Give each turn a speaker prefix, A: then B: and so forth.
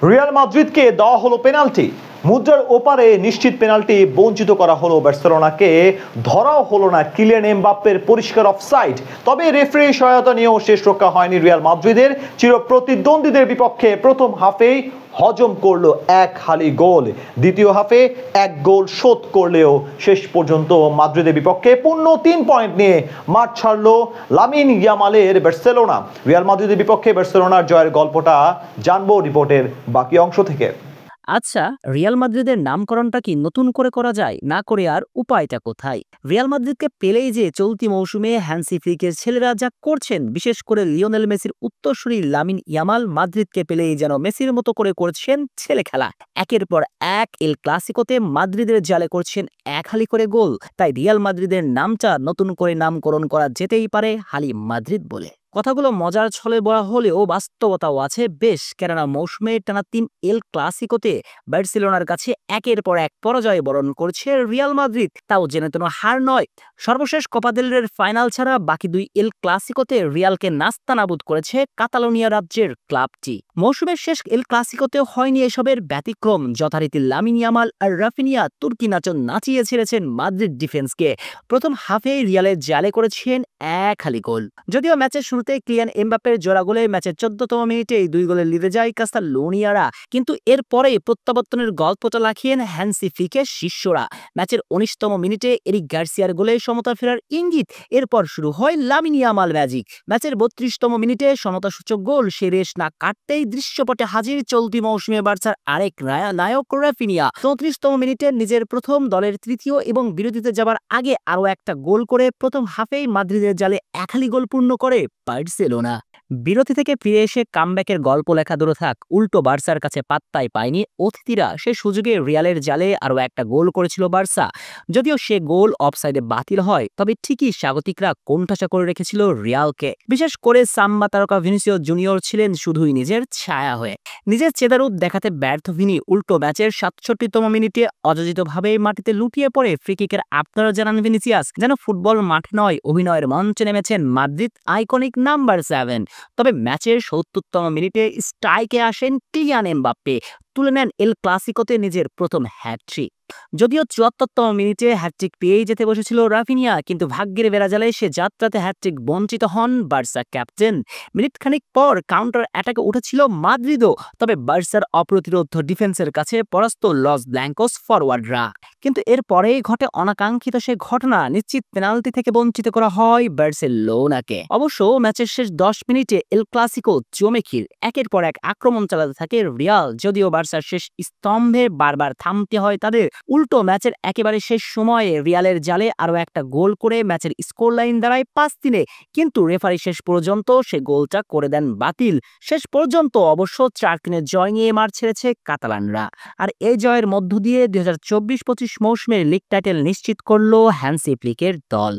A: Real মাদ্রিদকে দেওয়া হলো penalty. মুদ্রার ওপারে নিশ্চিত পেনাল্টি বঞ্চিত করা হলো বার্সেলোনাকে। ধরাও হলো না কিলিয়ান এমবাপ্পের পরিষ্কার অফসাইড। তবে রেফারি সহায়তা নিয়েও শেষ রক্ষা হয়নি রিয়াল মাদ্রিদের। চিরপ্রতিদ্বন্দ্বীদের বিপক্ষে প্রথম হাফেই হজম করলো এক হালি গোল, দ্বিতীয় হাফে এক গোল শোধ করলেও শেষ পর্যন্ত মাদ্রিদের বিপক্ষে পূর্ণ 3 পয়েন্ট নিয়ে মাঠ ছাড়লো লামিন ইয়ামালের বার্সেলোনা। রিয়াল মাদ্রিদের বিপক্ষে বার্সেলোনার জয়ের গল্পটা জানবো রিপোর্টের বাকি অংশ থেকে।
B: আচ্ছা, রিয়াল মাদ্রিদের নামকরণটা কি নতুন করে করা যায়? না করে আর উপায়টা কোথায়? রিয়াল মাদ্রিদকে পেলেই যে চলতি মৌসুমে হ্যান্সি ফ্লিকের ছেলেরা যা করছেন, বিশেষ করে লিওনেল মেসির উত্তরসূরি লামিন ইয়ামাল মাদ্রিদকে পেলেই যেন মেসির মতো করে করছেন ছেলে খেলা। একের পর এক এল ক্লাসিকোতে মাদ্রিদের জালে করছেন এক হালি করে গোল। তাই রিয়াল মাদ্রিদের নামটা নতুন করে নামকরণ করা যেতেই পারে হালি মাদ্রিদ বলে। কথাগুলো মজার ছলে বলা হলেও বাস্তবতাও আছে বেশ, কেননা মৌসুমে টানা 3 এল ক্লাসিকোতে বার্সেলোনার কাছে একের পর এক পরাজয় বরণ করছে রিয়াল মাদ্রিদ, তাও জেনে তেন হার নয়। সর্বশেষ কোপা দেল রের ফাইনাল ছাড়া বাকি 2 এল ক্লাসিকোতে রিয়ালকে নাস্তানাবুদ করেছে কাতালোনিয়া রাজ্যের ক্লাবটি। মৌসুমের শেষ এল ক্লাসিকোতেও হয়নি এসবের ব্যতিক্রম। যথারীতি লামিন ইয়ামাল আর রাফিনিয়া তুর্কি নাচন নাচিয়ে ছেড়েছেন মাদ্রিদ ডিফেন্সকে। প্রথম হাফে রিয়ালের জালে করেছেন এক হালি গোল। যদিও ম্যাচের শুরুতে কিলিয়ান এমবাপ্পের জোড়া গোলে ম্যাচের 14তম মিনিটেই 2 গোলে লিডে যায় কাতালোনিয়ারা, কিন্তু এরপরেই প্রত্যাবর্তনের গল্পটা লাখিয়েন হ্যান্সি ফ্লিকের শিষ্যরা। ম্যাচের 19তম মিনিটে এরিক গার্সিয়ার গোলে সমতা ফেরার ইঙ্গিত। এরপর শুরু হয় লামিন ইয়ামাল ম্যাজিক। ম্যাচের 32তম মিনিটে সমতাসূচক গোল। সে রেশ না কাটতেই দৃশ্যপটে হাজির চলতি মৌসুমে বার্সার আরেক নায়ক রাফিনিয়া। 34তম মিনিটে নিজের প্রথম, দলের তৃতীয় এবং বিরতিতে যাবার আগে আরও একটা গোল করে প্রথম হাফেই মাদ্রিদের জালে এক হালি গোল পূর্ণ করে বার্সেলোনা। বিরতি থেকে ফিরে এসে কামব্যাকের গল্প লেখা দূরে থাক, উল্টো বার্সার কাছে পাত্তাই পায়নি অতিথিরা। সে সুযোগে রিয়ালের জালে আরও একটা গোল করেছিল বার্সা। যদিও সে গোল অফসাইডে বাতিল হয়, তবে ঠিকই স্বাগতিকরা কোণঠাসা করে রেখেছিল রিয়ালকে। বিশেষ করে সাম্বা তারকা ভিনিসিয়াস জুনিয়র ছিলেন শুধুই নিজের ছায়া হয়ে। নিজের চেদারুপ দেখাতে ব্যর্থ ভিনি উল্টো ম্যাচের 67তম মিনিটে অযাচিতভাবে মাটিতে লুটিয়ে পড়ে ফ্রিকিকের আপনারা জানান ভিনিসিয়াস যেন ফুটবল মাঠে নয়, অভিনয়ের মঞ্চে নেমেছেন মাদ্রিদ আইকনিক নাম্বার 7। তবে ম্যাচের ৭০তম মিনিটে স্ট্রাইকে আসেন কিলিয়ান এমবাপ্পে, তুলে নেন এল ক্লাসিকোতে নিজের প্রথম হ্যাটট্রিক। যদিও ৭৪তম মিনিটে হ্যাটট্রিক পেয়েই যেতে বসেছিল রাফিনিয়া, কিন্তু ভাগ্যের বেড়াজালে সে যাত্রাতে হ্যাটট্রিক বঞ্চিত হন বার্সা ক্যাপ্টেন। মিনিট খানিক পর কাউন্টার অ্যাটাকে উঠেছিল মাদ্রিদও, তবে বার্সার অপ্রতিরোধ ডিফেন্সের কাছে পরাস্ত লস ব্ল্যাঙ্কোস ফরওয়ার্ডরা। কিন্তু এরপরেই ঘটে অনাকাঙ্ক্ষিত সে ঘটনা, নিশ্চিত পেনাল্টি থেকে বঞ্চিত করা হয় বার্সেলোনাকে। অবশ্য ম্যাচের শেষ 10 মিনিটে এল ক্লাসিকো জমেখির। একের পর এক আক্রমণ চালাতে থাকে রিয়াল। যদিও বার্সার শেষ স্তম্ভে বারবার থামতে হয় তাদের, উল্টো ম্যাচের একেবারে শেষ সময়ে রিয়ালের জালে আরও একটা গোল করে ম্যাচের স্কোর লাইন দাঁড়ায় 5-3। কিন্তু রেফারি শেষ পর্যন্ত সে গোলটা করে দেন বাতিল। শেষ পর্যন্ত অবশ্য 4-3 জয় নিয়ে মাঠ ছেড়েছে কাতালানরা। আর এই জয়ের মধ্য দিয়ে 2024-25 মৌসুমের লিগ টাইটেল নিশ্চিত করল হ্যান্সি ফ্লিকের দল।